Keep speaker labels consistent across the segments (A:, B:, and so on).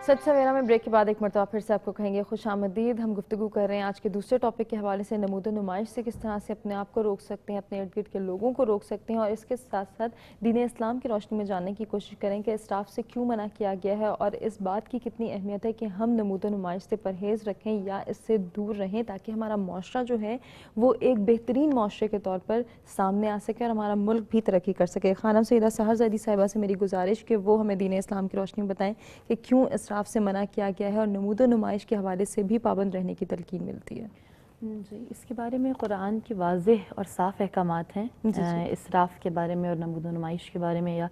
A: सच सवेरा में ब्रेक के बाद एक मरतबा फिर से आपको कहेंगे खुश आमदीद। हम गुफ्तगू कर रहे हैं आज के दूसरे टॉपिक के हवाले से नमूद नुमाइश से किस तरह से अपने आप को रोक सकते हैं, अपने इर्द गिर्द के लोगों को रोक सकते हैं, और इसके साथ साथ दीन इस्लाम की रोशनी में जानने की कोशिश करें कि इसराफ से क्यों मना किया गया है और इस बात की कितनी अहमियत है कि हम नमूद नुमाइश से परहेज़ रखें या इससे दूर रहें ताकि हमारा माशरा जो है वो एक बेहतरीन माशरे के तौर पर सामने आ सके और हमारा मुल्क भी तरक्की कर सके। खानम सईदा सहरज़ादी साहिबा से मेरी गुजारिश कि वो हमें दीन इस्लाम की रोशनी में बताएं कि क्यों इसराफ से मना किया गया है और नमूद नुमाइश के हवाले से भी पाबंद रहने की तलकीन मिलती है।
B: जी, इसके बारे में कुरान के वाज़ेह और साफ़ अहकामात हैं इसराफ़ के बारे में और नमूद नुमाइश के बारे में या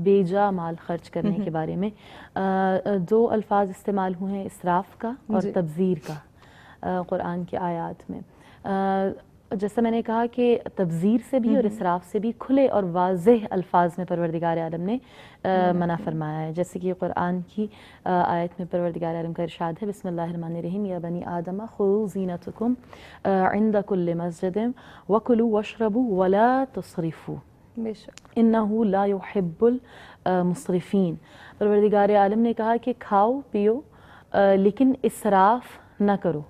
B: बेजा माल खर्च करने के बारे में। दो अल्फाज इस्तेमाल हुए हैं, इसराफ़ का और तब्ज़ीर का कुरान की आयात में। जैसा मैंने कहा कि तब्ज़ीर से भी और इसराफ़ से भी खुले और वाज़ेह अल्फाज में परवरदिगार आलम ने मना फरमाया है। जैसे कि कुरान की आयत में परवरदिगार आलम का इरशाद है, बिस्मिल्लाहिर्रहमानिर्रहीम, या बनी आदम खुज़ू ज़ीनतकुम इंद कुल्लि मस्जिदिन वकुलू वशरबू वला तुस्रिफू इन्नहु ला युहिब्बुल मुस्रिफीन। परवरदिगार आलम ने कहा कि खाओ पियो लेकिन इसराफ ना करो।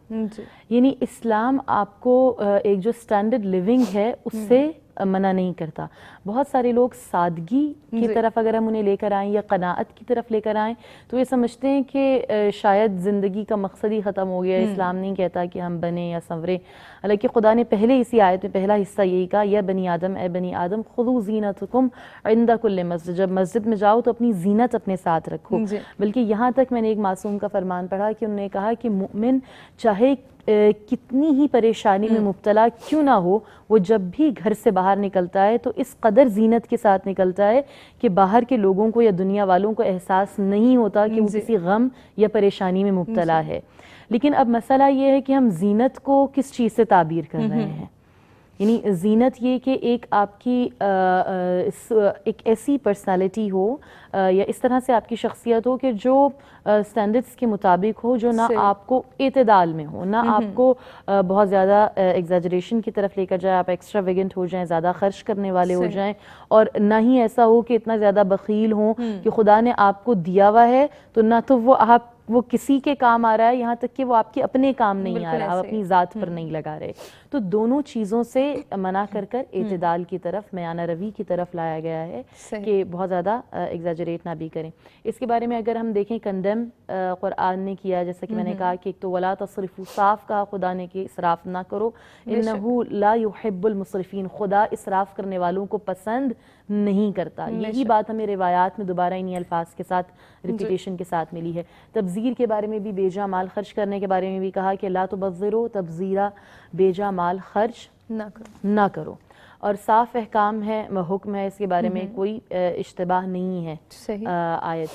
B: यानी इस्लाम आपको एक जो स्टैंडर्ड लिविंग है उससे मना नहीं करता। बहुत सारे लोग सादगी की तरफ अगर हम उन्हें लेकर आएँ या क़नाअत की तरफ लेकर आएँ तो ये समझते हैं कि शायद ज़िंदगी का मकसद ही ख़त्म हो गया। इस्लाम नहीं कहता कि हम बने या संवरें, हालांकि खुदा ने पहले इसी आयत में पहला हिस्सा यही कहा, या बनी आदम ए बनी आदम खुदू ज़ीनतकुम इंद कुल्लि मस्जिद, जब मस्जिद में जाओ तो अपनी ज़ीनत अपने साथ रखो। बल्कि यहाँ तक मैंने एक मासूम का फरमान पढ़ा कि उन्होंने कहा कि मुमिन चाहे कितनी ही परेशानी में मुब्तला क्यों ना हो, वो जब भी घर से बाहर निकलता है तो इस कदर ज़ीनत के साथ निकलता है कि बाहर के लोगों को या दुनिया वालों को एहसास नहीं होता कि वो किसी गम या परेशानी में मुब्तला है। लेकिन अब मसला ये है कि हम ज़ीनत को किस चीज़ से ताबीर कर रहे हैं। यानी ज़ीनत ये कि एक आपकी एक ऐसी पर्सनालिटी हो या इस तरह से आपकी शख्सियत हो कि जो स्टैंडर्ड्स के मुताबिक हो, जो ना आपको एतदाल में हो, ना आपको बहुत ज़्यादा एग्जैजरेशन की तरफ लेकर जाए, आप एक्स्ट्रा वेगेंट हो जाएं, ज़्यादा खर्च करने वाले हो जाएं, और ना ही ऐसा हो कि इतना ज़्यादा बखील हो कि खुदा ने आपको दिया हुआ है तो ना तो वो किसी के काम आ रहा है, यहाँ तक कि वो आपके अपने काम नहीं आ रहा, आप अपनी ज़ात पर नहीं लगा रहे। तो दोनों चीज़ों से मना कर कर एतदाल की तरफ, मयाना रवी की तरफ लाया गया है कि बहुत ज़्यादा एग्जैजरेट ना भी करें। इसके बारे में अगर हम देखें, कंडेम कुरान ने किया, जैसा कि मैंने कहा कि एक तो वला तस्रिफू, साफ कहा खुदा ने कि इसराफ ना करो, इन्नहु ला युहिब्बुल मुस्रिफीन, खुदा इसराफ करने वालों को पसंद नहीं करता। यही बात हमें रिवायात में दोबारा इन्हीं अल्फाज के साथ रिपीटेशन के साथ मिली है। तब्ज़ीर के बारे में भी, बेजा माल खर्च करने के बारे में भी कहा कि ला तुबज़्ज़िरू तब्ज़ीरा, बेजा माल खर्च ना करो। और साफ अहकाम है, हुक्म है, इसके बारे में कोई इश्तिबाह नहीं है आयत।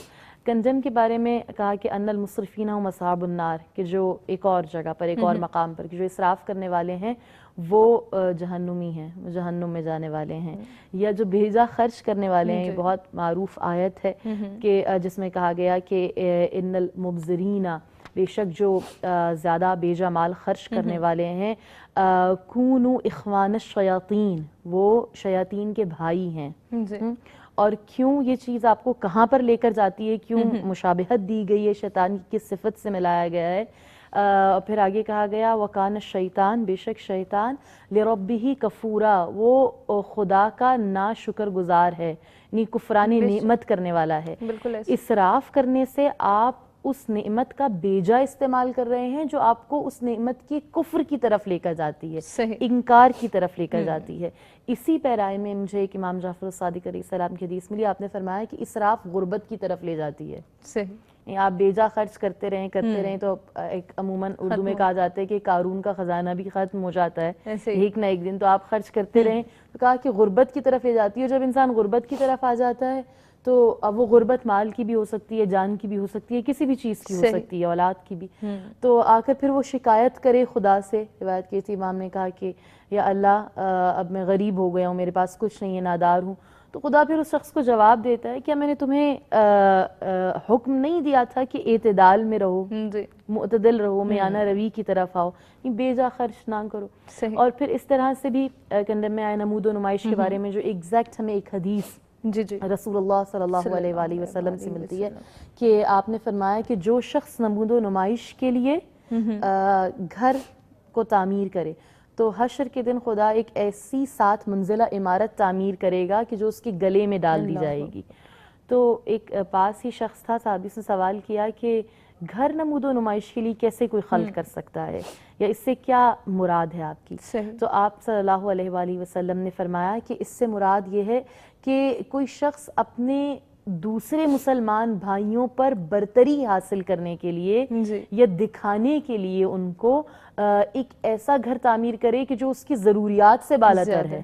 B: कंजम के बारे में कहा कि अन्नल मुस्रिफीन हुम अस्हाबुन नार, कि जो एक और जगह पर, एक और मकाम पर, कि जो इसराफ करने वाले हैं वो जहन्नुमी हैं, जहन्नुम में जाने वाले हैं। या जो भेजा खर्च करने वाले हैं, ये बहुत मारूफ आयत है कि जिसमें कहा गया कि इन्नल मुबज़िरीना, बेशक जो ज़्यादा बेजा माल खर्च करने वाले हैं, कूनू इख्वान शयातीन, वो शयातीन के भाई हैं। और क्यों ये चीज़ आपको कहाँ पर लेकर जाती है, क्यों मुशाबिहत दी गई है, शैतान की किस सिफत से मिलाया गया है। फिर आगे कहा गया वकान शैतान, बेशक शैतान लिरब्बिही कफूरा, वो खुदा का ना शुक्रगुजार है, यानी कुफरानी नेमत करने वाला है। इसराफ करने से आप उस नेमत का बेजा इस्तेमाल कर रहे हैं जो आपको उस नेमत की कुफ्र की तरफ लेकर जाती है, इनकार की तरफ लेकर जाती है। इसी पैराए में मुझे एक इमाम जाफर सादिक अलैहिस्सलाम की हदीस मिली, आपने फरमाया कि इसराफ गुर्बत की तरफ ले जाती है। सही, आप बेजा खर्च करते रहें तो एक अमूमन उर्दू में कहा जाता है कि कारून का खजाना भी खत्म हो जाता है एक ना एक दिन, तो आप खर्च करते रहें। तो कहा कि गुर्बत की तरफ ले जाती है। जब इंसान गुर्बत की तरफ आ जाता है तो अब वो गुर्बत माल की भी हो सकती है, जान की भी हो सकती है, किसी भी चीज़ की हो सकती है, औलाद की भी। तो आकर फिर वो शिकायत करे खुदा से। रिवायत की थी, इमाम ने कहा कि या अल्लाह अब मैं गरीब हो गया हूँ, मेरे पास कुछ नहीं है, नादार हूँ। तो खुदा फिर उस शख्स को जवाब देता है क्या मैंने तुम्हें हुक्म नहीं दिया था कि एतदाल में रहो, मुतदिल रहो, मयाना रवी की तरफ आओ, बेजा खर्च ना करो। और फिर इस तरह से भी कंडेम में आए नमूद व नुमाइश के बारे में जो एग्जैक्ट हमें एक हदीस
A: جی جی
B: رسول اللہ صلی اللہ علیہ وآلہ وسلم سے ملتی ہے کہ آپ نے فرمایا کہ جو شخص نمود و نمائش کے لیے گھر کو تعمیر کرے تو حشر کے دن خدا ایک ایسی 7 منزلہ عمارت تعمیر کرے گا کہ جو اس کے گلے میں ڈال دی جائے گی. تو ایک پاس ہی شخص تھا، صحابی سے سوال کیا کہ گھر نمود و نمائش کے لیے کیسے کوئی خلق کر سکتا ہے، یا اس سے کیا مراد ہے آپ کی؟ تو آپ صلی اللہ علیہ وآلہ وسلم نے فرمایا کہ اس سے مراد یہ ہے کہ کوئی شخص اپنے دوسرے مسلمان بھائیوں پر برتری حاصل کرنے کے لیے یا دکھانے کے لیے ان کو ایک ایسا گھر تعمیر کرے کہ جو اس کی ضروریات سے بالاتر ہے.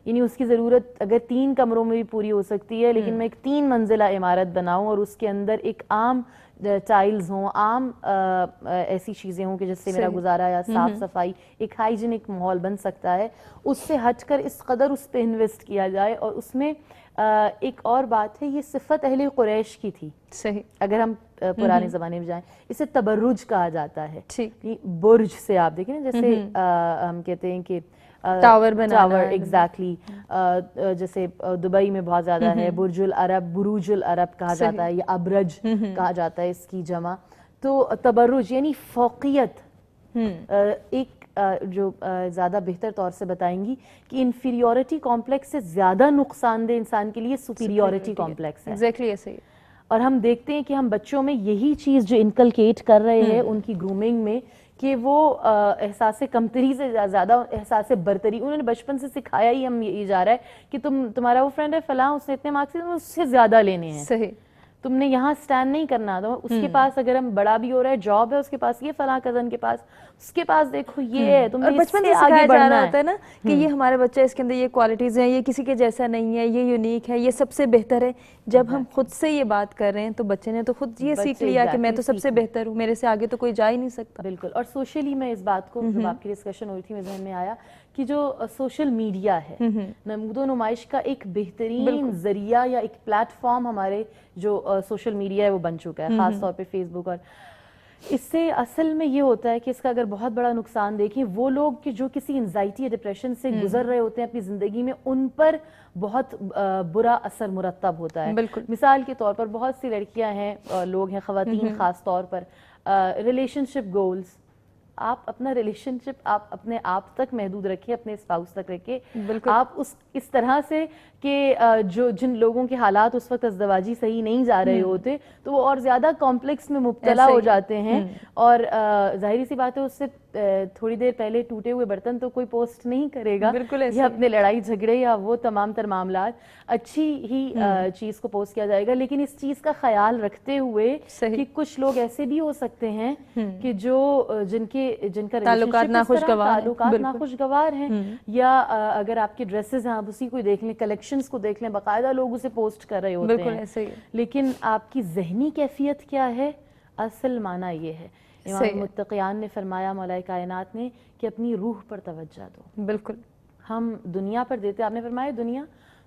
B: یعنی اس کی ضرورت اگر 3 کمروں میں بھی پوری ہو سکتی ہے، لیکن میں ایک 3 منزلہ عمارت بناؤں اور اس کے اندر ایک عام ٹائلز ہوں، عام ایسی چیزیں ہوں کہ جس سے میرا گزارا یا صاف صفائی ایک ہائیجینک ماحول بن سکتا ہے، اس سے ہٹ کر اس قدر اس پہ انویسٹ کیا جائے. اور اس میں ایک اور بات ہے، یہ صفت اہل قریش کی تھی. اگر ہم پرانے زمانے میں جائیں اسے تبرج کہا جاتا ہے. برج سے آپ دیکھیں نا، جیسے ہم کہتے ہیں کہ ٹاور ایگزیکٹلی، جیسے دبئی میں بہت زیادہ ہے برج العرب، بروج العرب کہا جاتا ہے، یا ابرج کہا جاتا ہے اس کی جمع. تو تبرج یعنی فوقیت. ایک جو زیادہ بہتر طور سے بتائیں گی کہ انفیریورٹی کمپلیکس سے زیادہ نقصان دہ انسان کے لیے سپیریورٹی کمپلیکس ہے.
A: ایگزیکٹلی ایسے ہی.
B: اور ہم دیکھتے ہیں کہ ہم بچوں میں یہی چیز جو انکلکیٹ کر رہے ہیں ان کی گرومنگ میں، کہ وہ احساس کمتری سے زیادہ احساس برتری، انہوں نے بچپن سے سکھایا ہی ہم یہ جا رہا ہے کہ تمہارا وہ فرینڈ ہے فلاں، اس نے اتنے مارکس ہیں، اس سے زیادہ لینے ہیں. صحیح. تم نے یہاں سٹینڈ نہیں کرنا. تو اس کے پاس اگر ہم بڑا بھی ہو رہا ہے، جاب ہے اس کے پاس، یہ فلاں کزن کے پاس، اس کے پاس دیکھو یہ ہے، تم نے
A: بچپن سے سکھایا جا رہا ہوتا ہے نا کہ یہ ہمارا بچہ، اس کے اندر یہ کوالٹیز ہیں، یہ کسی کے جیسا نہیں ہے، یہ یونیک ہے، یہ سب سے بہتر ہے. جب ہم خود سے یہ بات کر رہے ہیں تو بچے نے تو خود یہ سیکھ لیا کہ میں تو سب سے بہتر ہوں، میرے سے آگے تو کوئی جا ہی نہیں سکتا.
B: بالکل. اور سوشلی میں اس بات کو، جب آپ کی ڈسکشن ہو رہی تھی، میرے ذہن میں آیا کہ جو سوشل میڈیا ہے، نمود و نمائش کا ایک بہترین ذریعہ یا ایک پلیٹ فارم ہمارے جو سوشل میڈیا ہے وہ بن چکا ہے، خاص طور پہ فیس بک. اور اس سے اصل میں یہ ہوتا ہے کہ اس کا اگر بہت بڑا نقصان دیکھیں، وہ لوگ کہ جو کسی انزائٹی یا ڈپریشن سے گزر رہے ہوتے ہیں اپنی زندگی میں، ان پر بہت برا اثر مرتب ہوتا ہے. مثال کے طور پر بہت سی لڑکیاں ہیں، لوگ ہیں، خواتین خاص طور پر، ریلیشن شپ گولز. آپ اپنا ریلیشن شپ آپ اپنے آپ تک محدود رکھیں، اپنے اسپاؤس تک رکھیں. آپ اس طرح سے کہ جن لوگوں کے حالات اس وقت ازدواجی صحیح نہیں جا رہے ہوتے تو وہ اور زیادہ کمپلیکس میں مبتلا ہو جاتے ہیں. اور ظاہری سی بات ہے، اس سے تھوڑی دیر پہلے ٹوٹے ہوئے برتن تو کوئی پوسٹ نہیں کرے گا، یا اپنے لڑائی جھگڑے یا وہ تمام تر معاملات اچھی ہی چیز کو پوسٹ کیا جائے گا. لیکن اس چیز کا خیال رکھتے ہوئے کہ کچھ لوگ ایسے بھی ہو سکتے ہیں کہ جن کا
A: تعلقات
B: ناخوشگوار ہیں، یا اگر آپ کے ڈریسز ہیں آپ اسی کو دیکھ لیں، کلیکشنز کو دیکھ لیں، باقاعدہ لوگ اسے پوسٹ کر رہے ہوتے ہیں. لیکن آپ کی ذہنی کیفیت کیا ہے، اصل معنی یہ ہے. امام متقیان نے فرمایا، مولا کائنات نے، کہ اپنی روح پر توجہ دو. بالکل. ہم دنیا پر دیتے، آپ نے فرمایا دنیا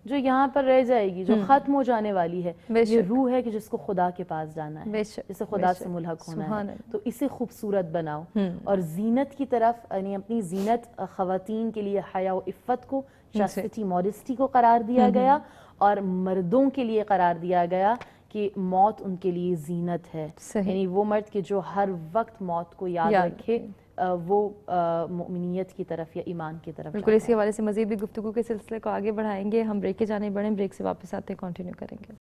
B: جو یہاں پر رہ جائے گی، جو ختم ہو جانے والی ہے، یہ روح ہے کہ جس کو خدا کے پاس جانا ہے، جسے خدا سے ملحق ہونا ہے. تو اسے خوبصورت بناؤ. اور زینت کی طرف، یعنی اپنی زینت، خواتین کے لیے حیا و عفت کو، چاستٹی، ماڈسٹی کو قرار دیا گیا، اور مردوں کے لیے قرار دیا گیا کہ موت ان کے لیے زینت ہے. یعنی وہ مرد کہ جو ہر وقت موت کو یاد رکھے، وہ مومنیت کی طرف یا ایمان کی طرف.
A: بالکل. اسی حوالے سے مزید بھی گفتگو کے سلسلے کو آگے بڑھائیں گے. ہم بریک کے جانے بڑھیں، بریک سے واپس آتے کنٹینیو کریں گے.